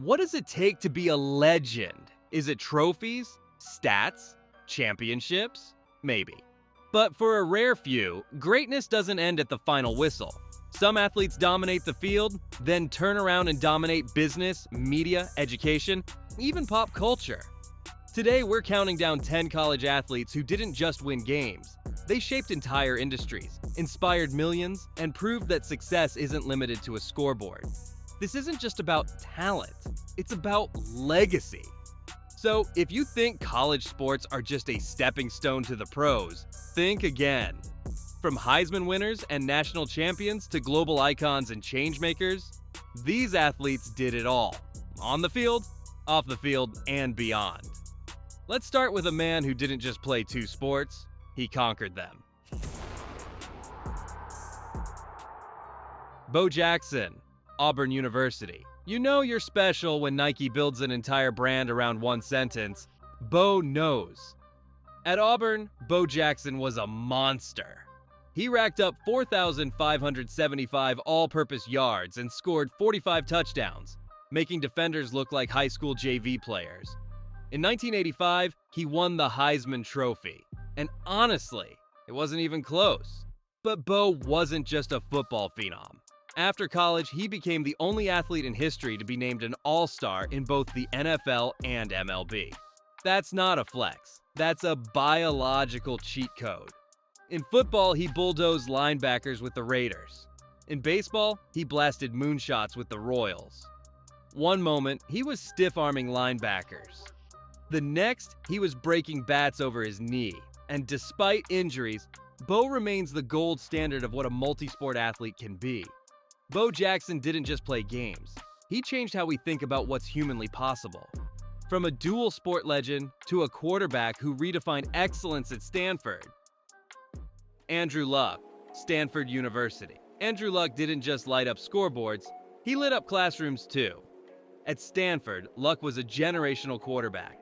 What does it take to be a legend? Is it trophies? Stats? Championships? Maybe. But for a rare few, greatness doesn't end at the final whistle. Some athletes dominate the field, then turn around and dominate business, media, education, even pop culture. Today, we're counting down 10 college athletes who didn't just win games. They shaped entire industries, inspired millions, and proved that success isn't limited to a scoreboard. This isn't just about talent, it's about legacy. So, if you think college sports are just a stepping stone to the pros, think again. From Heisman winners and national champions to global icons and changemakers, these athletes did it all. On the field, off the field, and beyond. Let's start with a man who didn't just play two sports, he conquered them. Bo Jackson, Auburn University. You know you're special when Nike builds an entire brand around one sentence. Bo knows. At Auburn, Bo Jackson was a monster. He racked up 4,575 all-purpose yards and scored 45 touchdowns, making defenders look like high school JV players. In 1985, he won the Heisman Trophy. And honestly, it wasn't even close. But Bo wasn't just a football phenom. After college, he became the only athlete in history to be named an All-Star in both the NFL and MLB. That's not a flex. That's a biological cheat code. In football, he bulldozed linebackers with the Raiders. In baseball, he blasted moonshots with the Royals. One moment, he was stiff-arming linebackers. The next, he was breaking bats over his knee. And despite injuries, Bo remains the gold standard of what a multi-sport athlete can be. Bo Jackson didn't just play games. He changed how we think about what's humanly possible. From a dual sport legend to a quarterback who redefined excellence at Stanford. Andrew Luck, Stanford University. Andrew Luck didn't just light up scoreboards, he lit up classrooms too. At Stanford, Luck was a generational quarterback.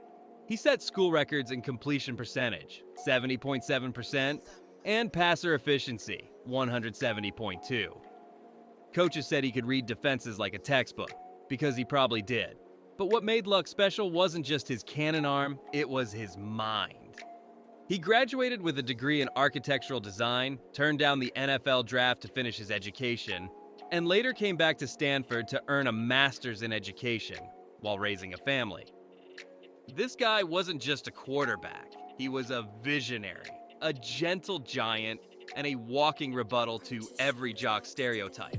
He set school records in completion percentage, 70.7%, and passer efficiency, 170.2. Coaches said he could read defenses like a textbook, because he probably did. But what made Luck special wasn't just his cannon arm, it was his mind. He graduated with a degree in architectural design, turned down the NFL draft to finish his education, and later came back to Stanford to earn a master's in education while raising a family. This guy wasn't just a quarterback, he was a visionary, a gentle giant, and a walking rebuttal to every jock stereotype.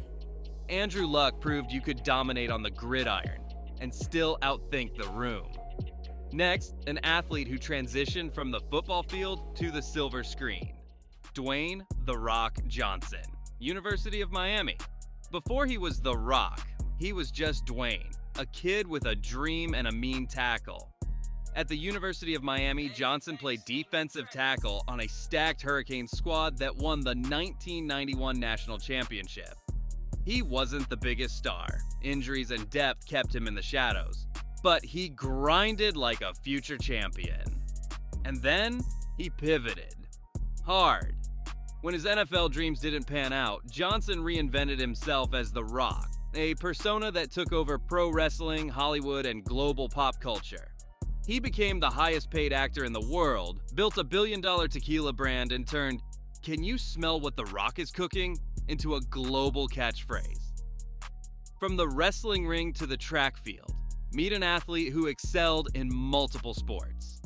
Andrew Luck proved you could dominate on the gridiron and still outthink the room. Next, an athlete who transitioned from the football field to the silver screen. Dwayne "The Rock" Johnson, University of Miami. Before he was The Rock, he was just Dwayne, a kid with a dream and a mean tackle. At the University of Miami, Johnson played defensive tackle on a stacked Hurricanes squad that won the 1991 national championship. He wasn't the biggest star. Injuries and depth kept him in the shadows. But he grinded like a future champion. And then, he pivoted. Hard. When his NFL dreams didn't pan out, Johnson reinvented himself as The Rock, a persona that took over pro wrestling, Hollywood, and global pop culture. He became the highest paid actor in the world, built a billion-dollar tequila brand, and turned, "Can you smell what The Rock is cooking?" into a global catchphrase. From the wrestling ring to the track field, meet an athlete who excelled in multiple sports.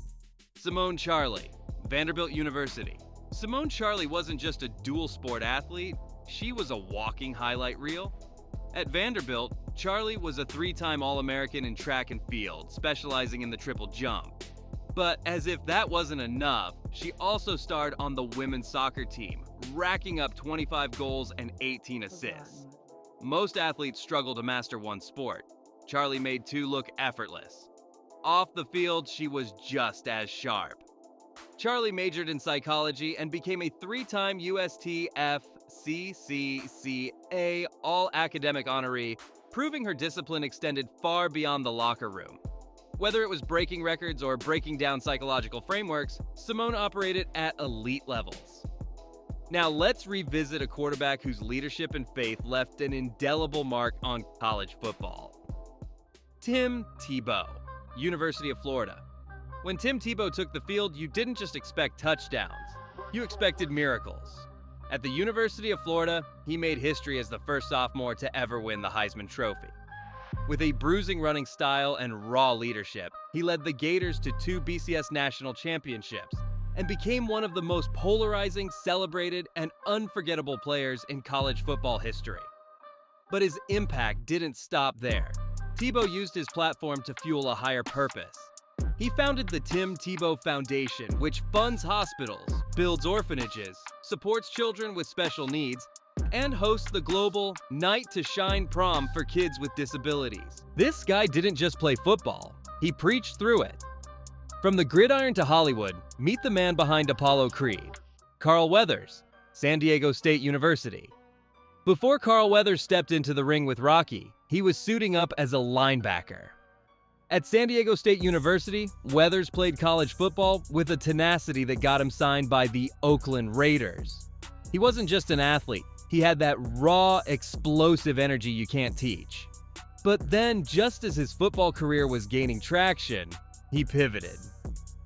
Symone Charlie, Vanderbilt University. Symone Charlie wasn't just a dual sport athlete, she was a walking highlight reel. At Vanderbilt, Charlie was a 3-time All-American in track and field, specializing in the triple jump. But as if that wasn't enough, she also starred on the women's soccer team, racking up 25 goals and 18 assists. Most athletes struggle to master one sport. Charlie made two look effortless. Off the field, she was just as sharp. Charlie majored in psychology and became a 3-time USTFCCCA all-academic honoree, proving her discipline extended far beyond the locker room. Whether it was breaking records or breaking down psychological frameworks, Symone operated at elite levels. Now let's revisit a quarterback whose leadership and faith left an indelible mark on college football. Tim Tebow, University of Florida. When Tim Tebow took the field, you didn't just expect touchdowns, you expected miracles. At the University of Florida, he made history as the first sophomore to ever win the Heisman Trophy. With a bruising running style and raw leadership, he led the Gators to 2 BCS national championships and became one of the most polarizing, celebrated, and unforgettable players in college football history. But his impact didn't stop there. Tebow used his platform to fuel a higher purpose. He founded the Tim Tebow Foundation, which funds hospitals, builds orphanages, supports children with special needs, and hosts the global Night to Shine prom for kids with disabilities. This guy didn't just play football, he preached through it. From the gridiron to Hollywood, meet the man behind Apollo Creed, Carl Weathers, San Diego State University. Before Carl Weathers stepped into the ring with Rocky, he was suiting up as a linebacker. At San Diego State University, Weathers played college football with a tenacity that got him signed by the Oakland Raiders. He wasn't just an athlete, he had that raw, explosive energy you can't teach. But then, just as his football career was gaining traction, he pivoted.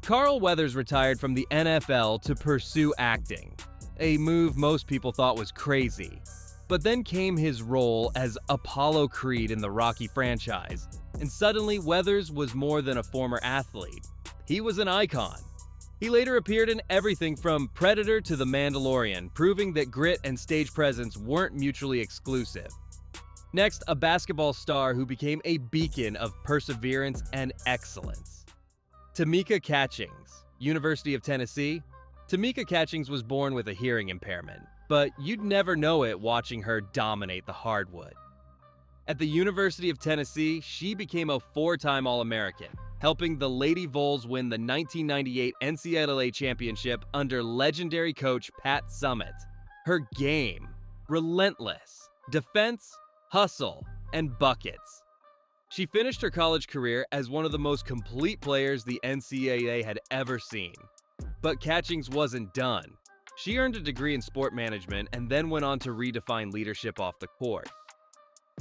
Carl Weathers retired from the NFL to pursue acting, a move most people thought was crazy. But then came his role as Apollo Creed in the Rocky franchise, and suddenly Weathers was more than a former athlete. He was an icon. He later appeared in everything from Predator to The Mandalorian, proving that grit and stage presence weren't mutually exclusive. Next, a basketball star who became a beacon of perseverance and excellence. Tamika Catchings, University of Tennessee. Tamika Catchings was born with a hearing impairment, but you'd never know it watching her dominate the hardwood. At the University of Tennessee, she became a 4-time All-American, helping the Lady Vols win the 1998 NCAA championship under legendary coach Pat Summitt. Her game, relentless, defense, hustle, and buckets. She finished her college career as one of the most complete players the NCAA had ever seen. But Catchings wasn't done. She earned a degree in sport management and then went on to redefine leadership off the court.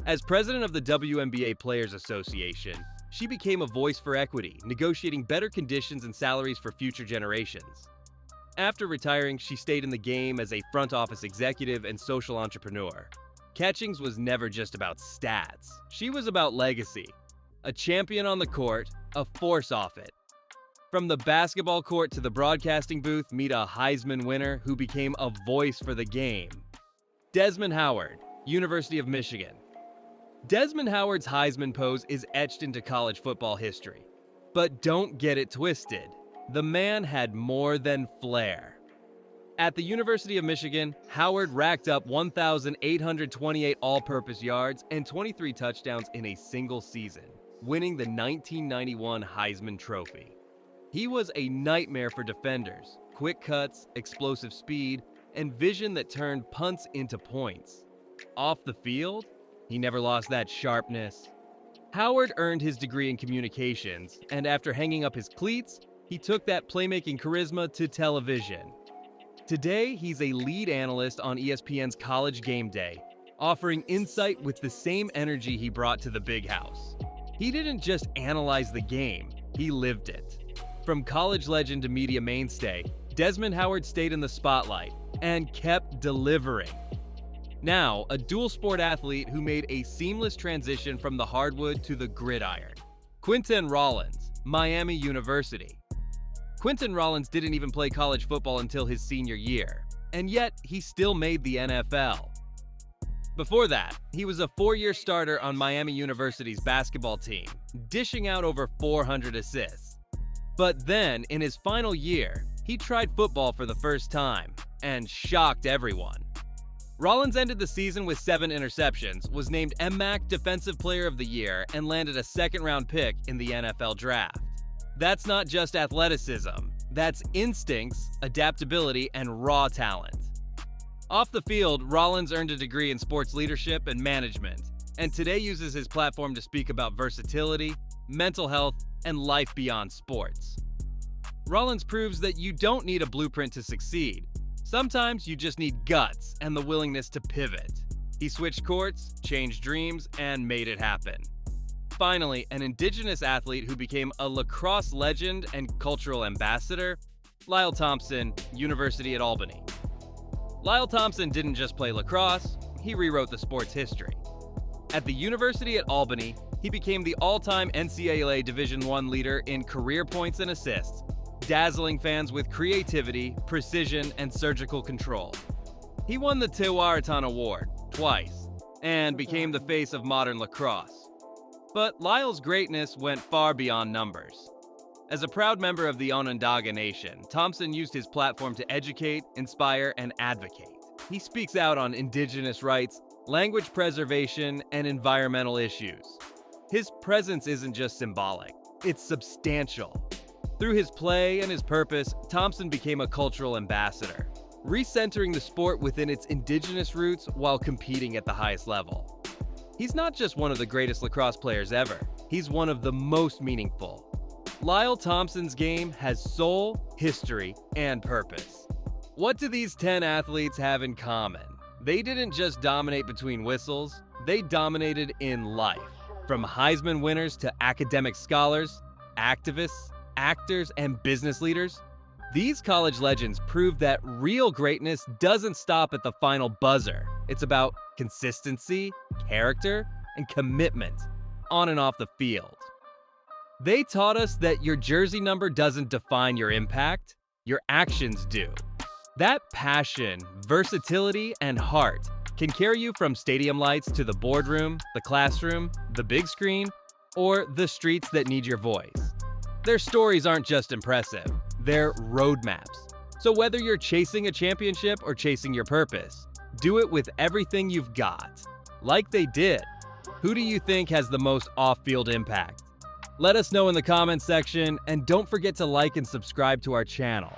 As president of the WNBA Players Association, she became a voice for equity, negotiating better conditions and salaries for future generations. After retiring, she stayed in the game as a front office executive and social entrepreneur. Catchings was never just about stats. She was about legacy. A champion on the court, a force off it. From the basketball court to the broadcasting booth, meet a Heisman winner who became a voice for the game. Desmond Howard, University of Michigan. Desmond Howard's Heisman pose is etched into college football history. But don't get it twisted. The man had more than flair. At the University of Michigan, Howard racked up 1,828 all-purpose yards and 23 touchdowns in a single season, winning the 1991 Heisman Trophy. He was a nightmare for defenders, quick cuts, explosive speed, and vision that turned punts into points. Off the field, he never lost that sharpness. Howard earned his degree in communications, and after hanging up his cleats, he took that playmaking charisma to television. Today, he's a lead analyst on ESPN's College Game Day, offering insight with the same energy he brought to the Big House. He didn't just analyze the game, he lived it. From college legend to media mainstay, Desmond Howard stayed in the spotlight and kept delivering. Now, a dual sport athlete who made a seamless transition from the hardwood to the gridiron. Quintin Rollins, Miami University. Quintin Rollins didn't even play college football until his senior year, and yet he still made the NFL. Before that, he was a 4-year starter on Miami University's basketball team, dishing out over 400 assists. But then, in his final year, he tried football for the first time, and shocked everyone. Rollins ended the season with 7 interceptions, was named MAC Defensive Player of the Year, and landed a second-round pick in the NFL Draft. That's not just athleticism, that's instincts, adaptability, and raw talent. Off the field, Rollins earned a degree in sports leadership and management, and today uses his platform to speak about versatility, mental health, and life beyond sports. Rollins proves that you don't need a blueprint to succeed. Sometimes you just need guts and the willingness to pivot. He switched courts, changed dreams, and made it happen. finally, an Indigenous athlete who became a lacrosse legend and cultural ambassador, Lyall Thompson, University at Albany. Lyall Thompson didn't just play lacrosse, he rewrote the sport's history. At the University at Albany, he became the all-time NCAA Division I leader in career points and assists, dazzling fans with creativity, precision, and surgical control. He won the Tebow Award twice and became the face of modern lacrosse. But Lyall's greatness went far beyond numbers. As a proud member of the Onondaga Nation, Thompson used his platform to educate, inspire, and advocate. He speaks out on Indigenous rights, language preservation, and environmental issues. His presence isn't just symbolic, it's substantial. Through his play and his purpose, Thompson became a cultural ambassador, recentering the sport within its Indigenous roots while competing at the highest level. He's not just one of the greatest lacrosse players ever, he's one of the most meaningful. Lyall Thompson's game has soul, history, and purpose. What do these 10 athletes have in common? They didn't just dominate between whistles, they dominated in life. From Heisman winners to academic scholars, activists, actors, and business leaders, these college legends prove that real greatness doesn't stop at the final buzzer. It's about consistency, character, and commitment on and off the field. They taught us that your jersey number doesn't define your impact, your actions do. That passion, versatility, and heart can carry you from stadium lights to the boardroom, the classroom, the big screen, or the streets that need your voice. Their stories aren't just impressive, they're roadmaps. So whether you're chasing a championship or chasing your purpose, do it with everything you've got. Like they did. Who do you think has the most off-field impact? Let us know in the comments section, and don't forget to like and subscribe to our channel.